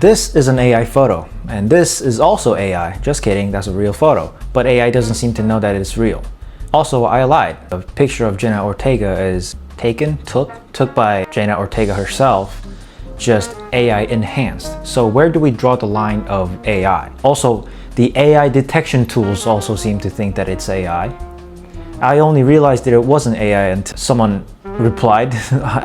This is an AI photo, and this is also AI. Just kidding, that's a real photo. But AI doesn't seem to know that it's real. Also, I lied. The picture of Jenna Ortega is took by Jenna Ortega herself, just AI enhanced. So where do we draw the line of AI? Also, the AI detection tools also seem to think that it's AI. I only realized that it wasn't AI until someone replied.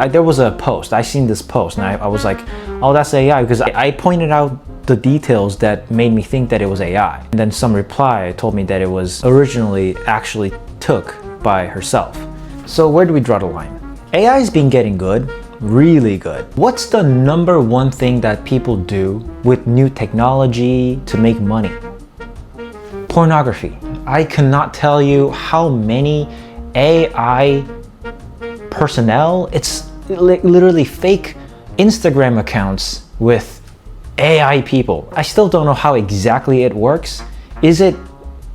There was a post, I seen this post, and I was like, oh, that's AI, because I pointed out the details that made me think that it was AI. And then some reply told me that it was originally actually took by herself. So where do we draw the line? AI's been getting good, really good. What's the number one thing that people do with new technology to make money? Pornography. I cannot tell you how many AI personnel, it's literally fake Instagram accounts with AI people. I still don't know how exactly it works.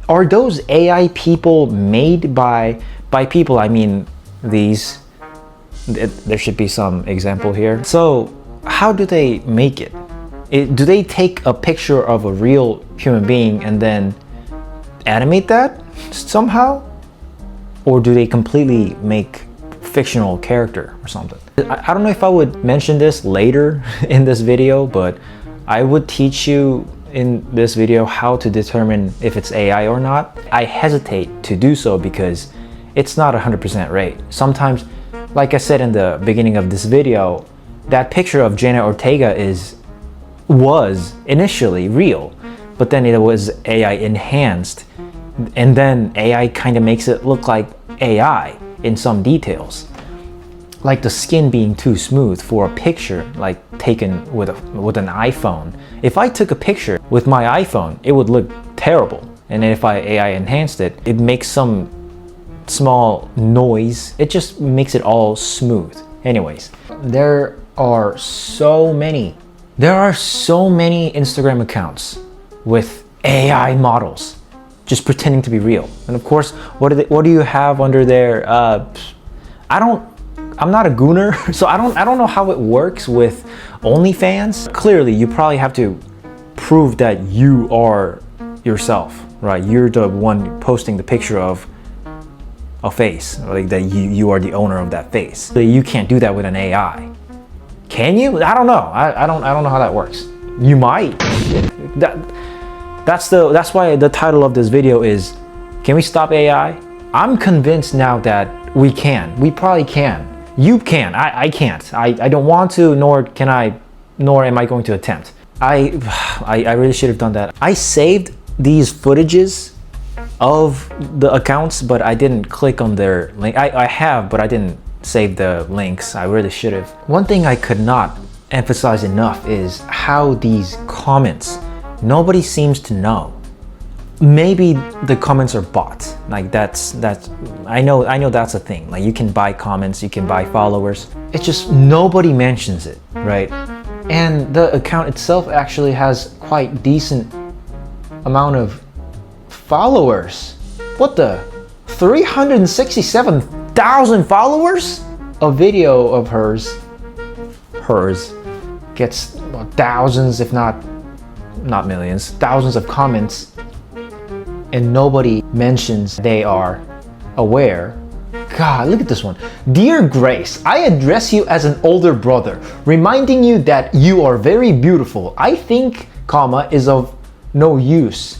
Are those AI people made by people? I mean, there should be some example here. So how do they make it? Do they take a picture of a real human being and then animate that somehow? Or do they completely make fictional character or something? I don't know if I would mention this later in this video, but I would teach you in this video how to determine if it's AI or not. I hesitate to do so because it's not 100% right. Sometimes, like I said in the beginning of this video, that picture of Jenna Ortega was initially real, but then it was AI enhanced, and then AI kind of makes it look like AI in some details. Like the skin being too smooth for a picture like taken with an iPhone. If I took a picture with my iPhone, it would look terrible. And then if I AI enhanced it, it makes some small noise. It just makes it all smooth. Anyways, there are so many Instagram accounts with AI models just pretending to be real. And of course, what do you have under there? I'm not a gooner, so I don't know how it works with OnlyFans. Clearly, you probably have to prove that you are yourself, right? You're the one posting the picture of a face, like that you are the owner of that face. So you can't do that with an AI. Can you? I don't know. I don't know how that works. You might. That's why the title of this video is, can we stop AI? I'm convinced now that we can. We probably can. You can. I can't. I don't want to, nor am I going to attempt. I really should have done that. I saved these footages of the accounts, but I didn't click on their link. I have, but I didn't save the links. I really should have. One thing I could not emphasize enough is how these comments, nobody seems to know. Maybe the comments are bots. Like that's I know that's a thing. Like you can buy comments, you can buy followers. It's just nobody mentions it, right? And the account itself actually has quite decent amount of followers. What the? 367,000 followers? A video of hers gets thousands, if not millions, thousands of comments, and nobody mentions they are aware. God, look at this one. Dear Grace, I address you as an older brother, reminding you that you are very beautiful. I think, is of no use.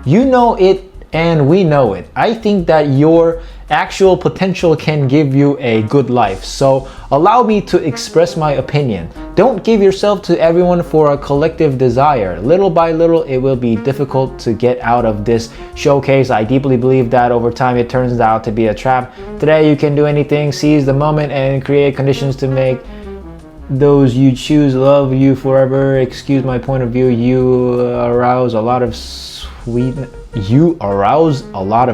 You know it and we know it. I think that your actual potential can give you a good life. So allow me to express my opinion. Don't give yourself to everyone for a collective desire. Little by little, it will be difficult to get out of this showcase. I deeply believe that over time, it turns out to be a trap. Today, you can do anything, seize the moment, and create conditions to make those you choose love you forever. Excuse my point of view. You arouse a lot of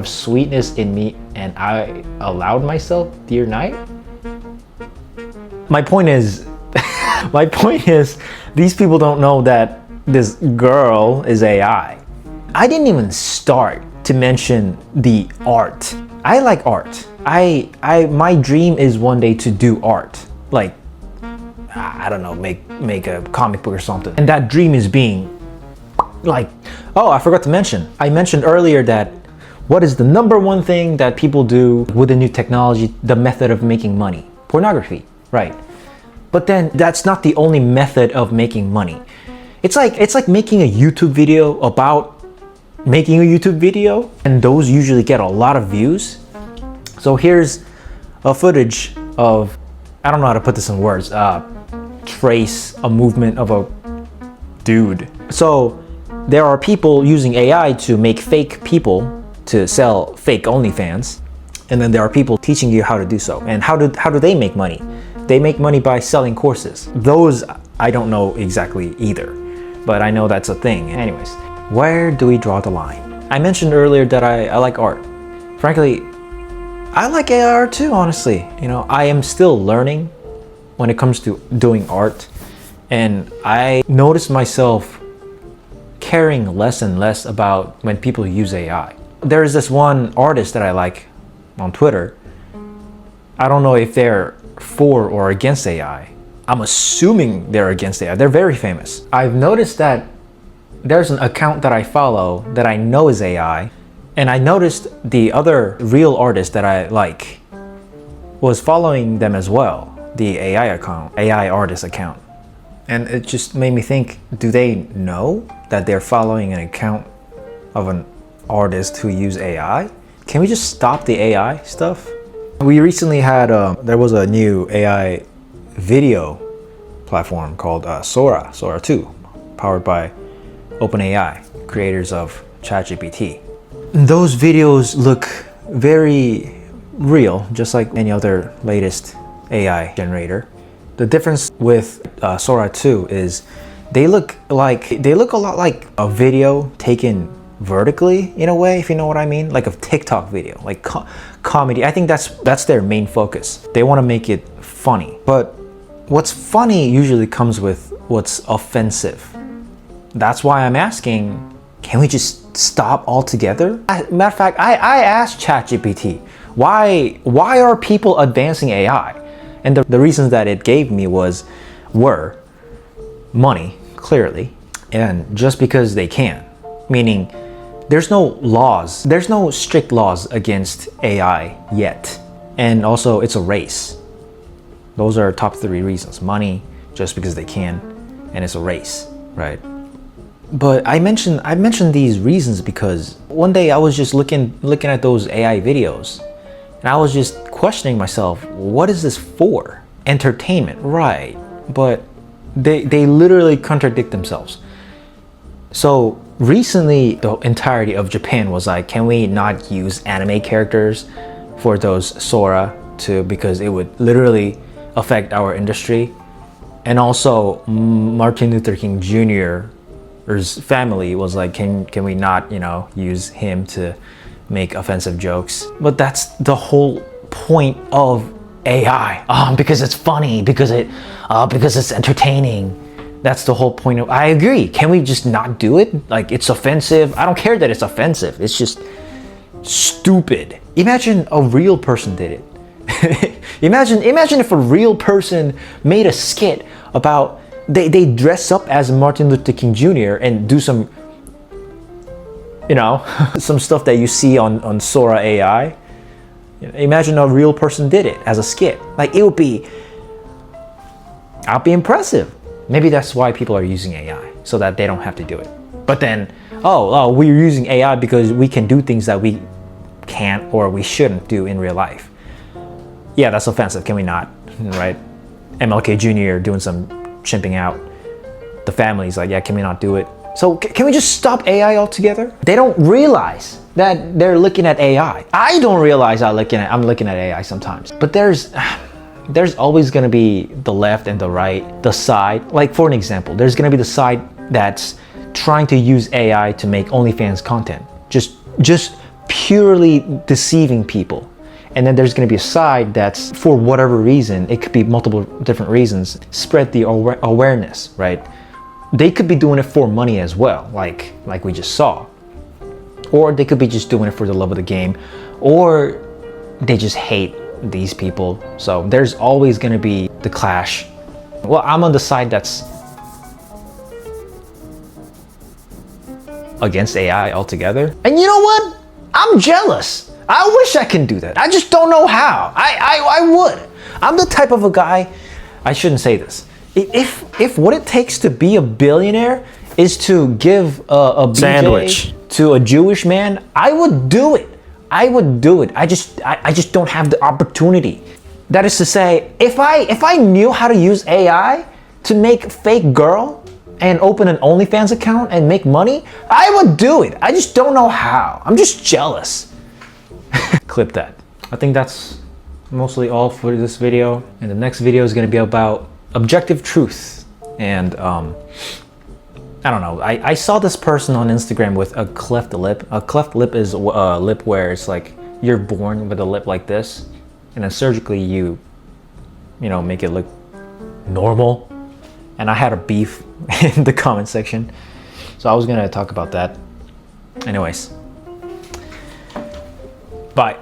sweetness in me, and I allowed myself, dear night. My point is, these people don't know that this girl is AI. I didn't even start to mention the art. I like art. My dream is one day to do art. Like, I don't know, make a comic book or something. And that dream is being like, oh, I forgot to mention. I mentioned earlier that what is the number one thing that people do with the new technology, the method of making money? Pornography, right? But then that's not the only method of making money. It's like making a YouTube video about making a YouTube video, and those usually get a lot of views. So here's a footage of, I don't know how to put this in words, trace a movement of a dude. So there are people using AI to make fake people to sell fake OnlyFans, and then there are people teaching you how to do so. And how do they make money? They make money by selling courses. Those I don't know exactly either, but I know that's a thing. Anyways, where do we draw the line? I mentioned earlier that I like art. Frankly, I like AI art too, honestly. You know, I am still learning when it comes to doing art, and I noticed myself caring less and less about when people use AI. There is this one artist that I like on Twitter. I don't know if they're for or against AI. I'm assuming they're against AI. They're very famous. I've noticed that there's an account that I follow that I know is AI, and I noticed the other real artist that I like was following them as well, the AI account, AI artist account. And it just made me think, do they know that they're following an account of an artist who use AI? Can we just stop the AI stuff? We recently had, there was a new AI video platform called Sora 2, powered by OpenAI, creators of ChatGPT. Those videos look very real, just like any other latest AI generator. The difference with Sora 2 is they look a lot like a video taken vertically in a way, if you know what I mean, like a TikTok video, like comedy. I think that's their main focus. They want to make it funny, but what's funny usually comes with what's offensive. That's why I'm asking, can we just stop altogether? Matter of fact, I asked ChatGPT, why are people advancing AI? And the reasons that it gave me were money, clearly, and just because they can. Meaning, there's no laws, there's no strict laws against AI yet. And also, it's a race. Those are top 3 reasons. Money, just because they can, and it's a race, right? But I mentioned these reasons because one day I was just looking at those AI videos, and I was just questioning myself, what is this for? Entertainment, right? But they literally contradict themselves. So recently, the entirety of Japan was like, can we not use anime characters for those Sora 2 because it would literally affect our industry? And also Martin Luther King Jr.'s family was like, can we not, use him to make offensive jokes? But that's the whole point of AI. Because it's funny, because it's entertaining. That's the whole point of. I agree. Can we just not do it? Like, it's offensive. I don't care that it's offensive. It's just stupid. Imagine a real person did it. Imagine if a real person made a skit about they dress up as Martin Luther King Jr. and do some, some stuff that you see on Sora AI. Imagine a real person did it as a skit. Like, I'd be impressive. Maybe that's why people are using AI, so that they don't have to do it. But then, we're using AI because we can do things that we can't or we shouldn't do in real life. Yeah, that's offensive. Can we not? Right? MLK Jr. doing some chimping out. The family's like, yeah, can we not do it? So can we just stop AI altogether? They don't realize that they're looking at AI. I don't realize I'm looking at AI sometimes. But there's always gonna be the left and the right, the side. Like, for an example, there's gonna be the side that's trying to use AI to make OnlyFans content, just purely deceiving people. And then there's gonna be a side that's, for whatever reason, it could be multiple different reasons, spread the awareness, right? They could be doing it for money as well, like we just saw. Or they could be just doing it for the love of the game, or they just hate these people. So there's always going to be the clash Well, I'm on the side that's against AI altogether. And you know what? I'm jealous. I wish I can do that. I just don't know how. I would. I'm the type of a guy, I shouldn't say this. If what it takes to be a billionaire is to give a BJ Sandwich to a Jewish man, I would do it. I would do it. I just don't have the opportunity. That is to say, if I knew how to use AI to make fake girl and open an OnlyFans account and make money, I would do it. I just don't know how. I'm just jealous. Clip that. I think that's mostly all for this video. And the next video is gonna be about objective truth. And I don't know, I saw this person on Instagram with a cleft lip. A cleft lip is a lip where it's like you're born with a lip like this, and then surgically you know, make it look normal. And I had a beef in the comment section, so I was gonna talk about that. Anyways, bye.